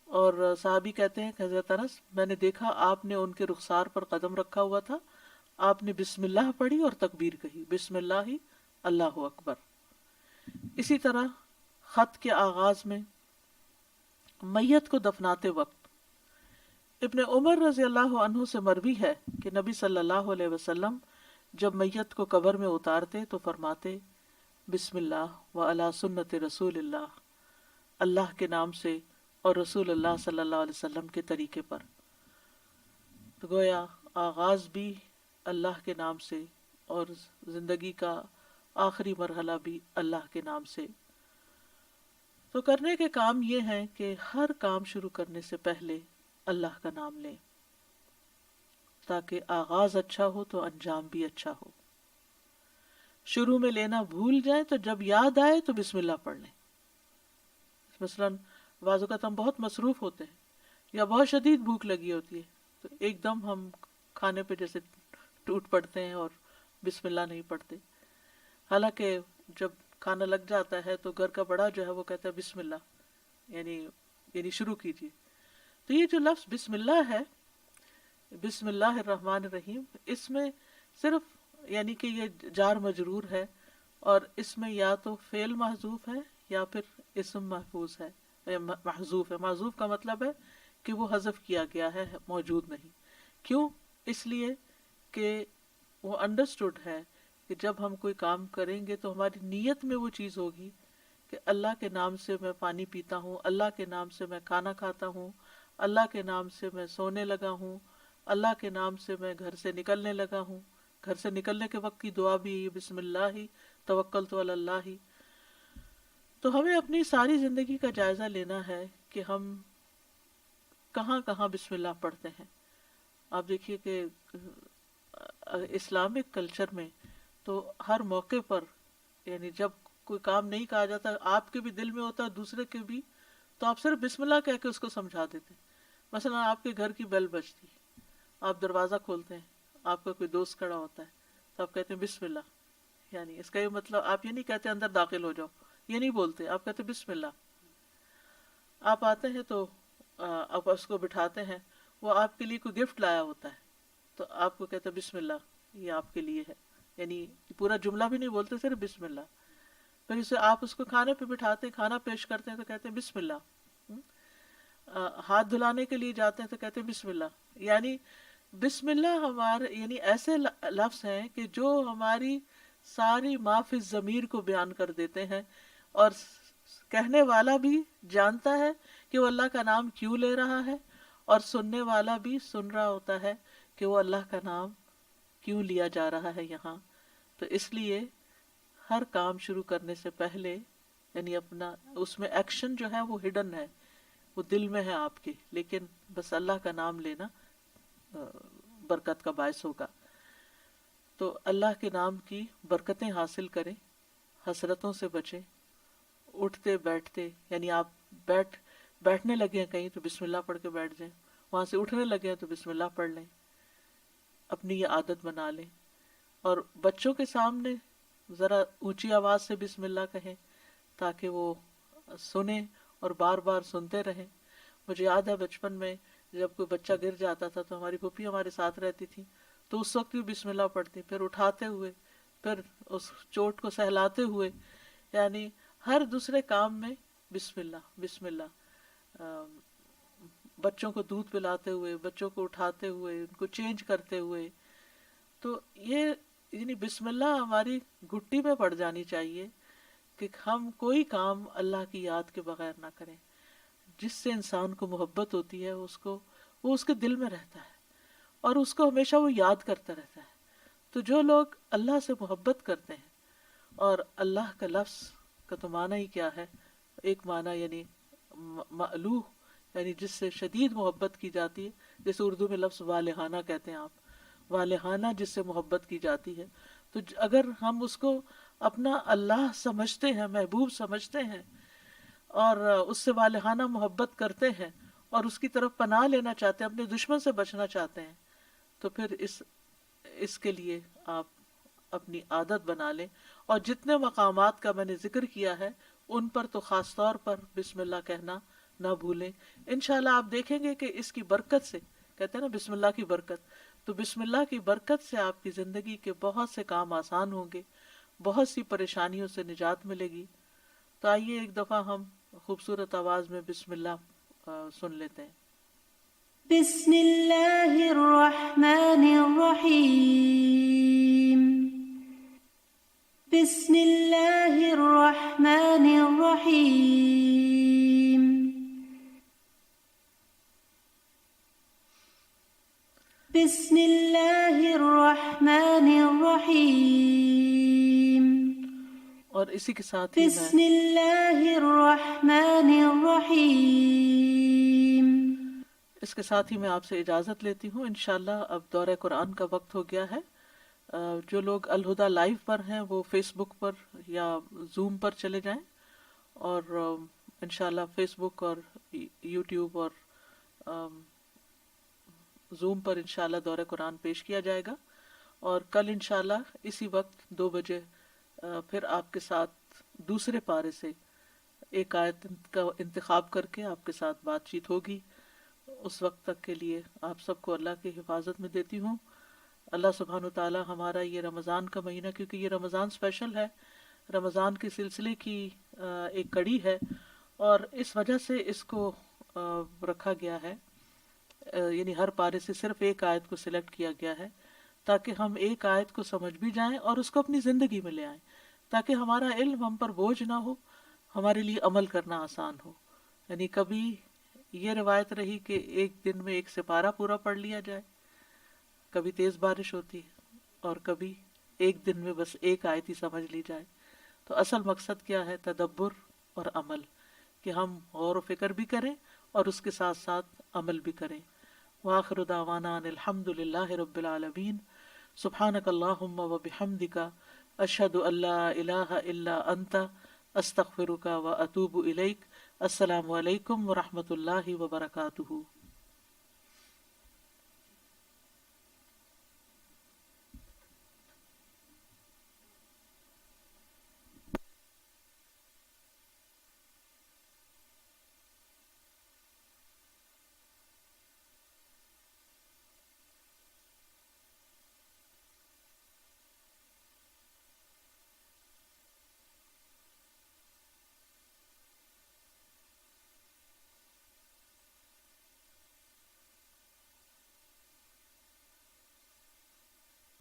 اور صحابی کہتے ہیں کہ حضرت انس میں نے دیکھا آپ نے ان کے رخسار پر قدم رکھا ہوا تھا، آپ نے بسم اللہ پڑھی اور تکبیر کہی، بسم اللہ اللہ اکبر۔ اسی طرح خط کے آغاز میں، میت کو دفناتے وقت، ابن عمر رضی اللہ عنہ سے مروی ہے کہ نبی صلی اللہ علیہ وسلم جب میت کو قبر میں اتارتے تو فرماتے بسم اللہ وعلی سنت رسول اللہ، اللہ کے نام سے اور رسول اللہ صلی اللہ علیہ وسلم کے طریقے پر۔ تو گویا آغاز بھی اللہ کے نام سے اور زندگی کا آخری مرحلہ بھی اللہ کے نام سے۔ تو کرنے کے کام یہ ہیں کہ ہر کام شروع کرنے سے پہلے اللہ کا نام لیں تاکہ آغاز اچھا ہو تو انجام بھی اچھا ہو۔ شروع میں لینا بھول جائیں تو جب یاد آئے تو بسم اللہ پڑھ لیں۔ مثلاً بعض اوقات ہم بہت مصروف ہوتے ہیں یا بہت شدید بھوک لگی ہوتی ہے تو ایک دم ہم کھانے پہ جیسے ٹوٹ پڑتے ہیں اور بسم اللہ نہیں پڑھتے، حالانکہ جب کھانا لگ جاتا ہے تو گھر کا بڑا جو ہے وہ کہتا ہے بسم اللہ، یعنی شروع کیجیے۔ تو یہ جو لفظ بسم اللہ ہے، بسم اللہ الرحمن الرحیم، اس میں صرف یعنی کہ یہ جار مجرور ہے اور اس میں یا تو فعل محذوف ہے یا پھر اسم محفوظ ہے، محذوف ہے۔ محذوف کا مطلب ہے کہ وہ حذف کیا گیا ہے، موجود نہیں۔ کیوں؟ اس لیے کہ وہ انڈرسٹوڈ ہے کہ جب ہم کوئی کام کریں گے تو ہماری نیت میں وہ چیز ہوگی کہ اللہ کے نام سے میں پانی پیتا ہوں، اللہ کے نام سے میں کھانا کھاتا ہوں، اللہ کے نام سے میں سونے لگا ہوں، اللہ کے نام سے میں گھر سے نکلنے لگا ہوں۔ گھر سے نکلنے کے وقت کی دعا بھی یہ بسم اللہ ہی توکلت علی اللہ ہی۔ تو ہمیں اپنی ساری زندگی کا جائزہ لینا ہے کہ ہم کہاں کہاں بسم اللہ پڑھتے ہیں۔ آپ دیکھیے کہ اسلامک کلچر میں تو ہر موقع پر، یعنی جب کوئی کام نہیں کہا جاتا، آپ کے بھی دل میں ہوتا ہے دوسرے کے بھی، تو آپ صرف بسم اللہ کہہ کے اس کو سمجھا دیتے ہیں۔ مثلا آپ کے گھر کی بیل بجتی، آپ دروازہ کھولتے ہیں، آپ کا کوئی دوست کھڑا ہوتا ہے تو آپ کہتے ہیں بسم اللہ، یعنی اس کا یہ مطلب آپ یہ نہیں کہتے اندر داخل ہو جاؤ، یہ نہیں بولتے، آپ کہتے بسم اللہ۔ آپ آتے ہیں تو آپ اس کو بٹھاتے ہیں، وہ آپ کے لیے کوئی گفٹ لایا ہوتا ہے تو آپ کو کہتے ہیں بسم اللہ، یہ آپ کے لیے ہے، یعنی پورا جملہ بھی نہیں بولتے، صرف بسم اللہ۔ پھر اسے آپ اس کو کھانے پہ بٹھاتے ہیں، کھانا پیش کرتے ہیں تو کہتے ہیں بسم اللہ۔ ہاتھ دھلانے کے لیے جاتے ہیں تو کہتے ہیں بسم اللہ۔ یعنی بسم اللہ ہمارے یعنی ایسے لفظ ہیں کہ جو ہماری ساری ما فی الضمیر کو بیان کر دیتے ہیں، اور کہنے والا بھی جانتا ہے کہ وہ اللہ کا نام کیوں لے رہا ہے، اور سننے والا بھی سن رہا ہوتا ہے کہ وہ اللہ کا نام کیوں لیا جا رہا ہے یہاں۔ تو اس لیے ہر کام شروع کرنے سے پہلے یعنی اپنا اس میں ایکشن جو ہے وہ ہڈن ہے، وہ دل میں ہے آپ کے، لیکن بس اللہ کا نام لینا برکت کا باعث ہوگا۔ تو اللہ کے نام کی برکتیں حاصل کریں، حسرتوں سے بچیں، اٹھتے بیٹھتے، یعنی آپ بیٹھنے لگے ہیں کہیں تو بسم اللہ پڑھ کے بیٹھ جائیں، وہاں سے اٹھنے لگے ہیں تو بسم اللہ پڑھ لیں، اپنی یہ عادت بنا لیں۔ اور بچوں کے سامنے ذرا اونچی آواز سے بسم اللہ کہیں تاکہ وہ سنیں اور بار بار سنتے رہیں۔ مجھے یاد ہے بچپن میں جب کوئی بچہ گر جاتا تھا تو ہماری پھوپھی ہمارے ساتھ رہتی تھی، تو اس وقت بھی بسم اللہ پڑھتی، پھر اٹھاتے ہوئے، پھر اس چوٹ کو سہلاتے ہوئے، یعنی ہر دوسرے کام میں بسم اللہ بسم اللہ۔ بچوں کو دودھ پلاتے ہوئے، بچوں کو اٹھاتے ہوئے، ان کو چینج کرتے ہوئے، تو یہ یعنی بسم اللہ ہماری گھٹی میں پڑ جانی چاہیے کہ ہم کوئی کام اللہ کی یاد کے بغیر نہ کریں۔ جس سے انسان کو محبت ہوتی ہے وہ اس کے دل میں رہتا ہے اور اس کو ہمیشہ وہ یاد کرتا رہتا ہے۔ تو جو لوگ اللہ سے محبت کرتے ہیں، اور اللہ کا لفظ کا تو معنی ہی کیا ہے، ایک معنی یعنی مألوہ، یعنی جس سے شدید محبت کی جاتی ہے، جیسے اردو میں لفظ والہانہ کہتے ہیں آپ، والہانہ جس سے محبت کی جاتی ہے۔ تو اگر ہم اس کو اپنا اللہ سمجھتے ہیں، محبوب سمجھتے ہیں، اور اس سے والہانہ محبت کرتے ہیں، اور اس کی طرف پناہ لینا چاہتے ہیں، اپنے دشمن سے بچنا چاہتے ہیں، تو پھر اس کے لیے آپ اپنی عادت بنا لیں۔ اور جتنے مقامات کا میں نے ذکر کیا ہے ان پر تو خاص طور پر بسم اللہ کہنا نہ بھولیں۔ انشاءاللہ آپ دیکھیں گے کہ اس کی برکت سے، کہتے ہیں نا بسم اللہ کی برکت، تو بسم اللہ کی برکت سے آپ کی زندگی کے بہت سے کام آسان ہوں گے، بہت سی پریشانیوں سے نجات ملے گی۔ تو آئیے ایک دفعہ ہم خوبصورت آواز میں بسم اللہ سن لیتے ہیں۔ بسم اللہ الرحمن الرحیم، بسم اللہ الرحمن الرحیم، بسم اللہ الرحمن الرحیم، اور اسی کے ساتھ ہی بسم اللہ الرحمن الرحیم۔ اس کے ساتھ ہی میں آپ سے اجازت لیتی ہوں۔ انشاءاللہ اب دورہ قرآن کا وقت ہو گیا ہے۔ جو لوگ الہدیٰ لائیو پر ہیں وہ فیس بک پر یا زوم پر چلے جائیں، اور انشاءاللہ فیس بک اور یوٹیوب اور زوم پر انشاءاللہ دورہ قرآن پیش کیا جائے گا، اور کل انشاءاللہ اسی وقت 2 بجے پھر آپ کے ساتھ دوسرے پارے سے ایک آیت کا انتخاب کر کے آپ کے ساتھ بات چیت ہوگی۔ اس وقت تک کے لیے آپ سب کو اللہ کی حفاظت میں دیتی ہوں۔ اللہ سبحانہ و تعالی ہمارا یہ رمضان کا مہینہ، کیونکہ یہ رمضان اسپیشل ہے، رمضان کے سلسلے کی ایک کڑی ہے، اور اس وجہ سے اس کو رکھا گیا ہے، یعنی ہر پارے سے صرف ایک آیت کو سلیکٹ کیا گیا ہے تاکہ ہم ایک آیت کو سمجھ بھی جائیں اور اس کو اپنی زندگی میں لے آئیں، تاکہ ہمارا علم ہم پر بوجھ نہ ہو، ہمارے لیے عمل کرنا آسان ہو۔ یعنی کبھی یہ روایت رہی کہ ایک دن میں ایک سپارہ پورا پڑھ لیا جائے، کبھی تیز بارش ہوتی ہے، اور کبھی ایک دن میں بس ایک آیت ہی سمجھ لی جائے۔ تو اصل مقصد کیا ہے؟ تدبر اور عمل، کہ ہم غور و فکر بھی کریں اور اس کے ساتھ ساتھ عمل بھی کریں۔ وآخر دعوانا ان الحمد للہ رب العالمین، سبحانک اللہم وبحمدک، اشہد ان لا الہ الا انت، استغفرک واتوب الیک۔ السلام علیکم ورحمۃ اللہ وبرکاتہ۔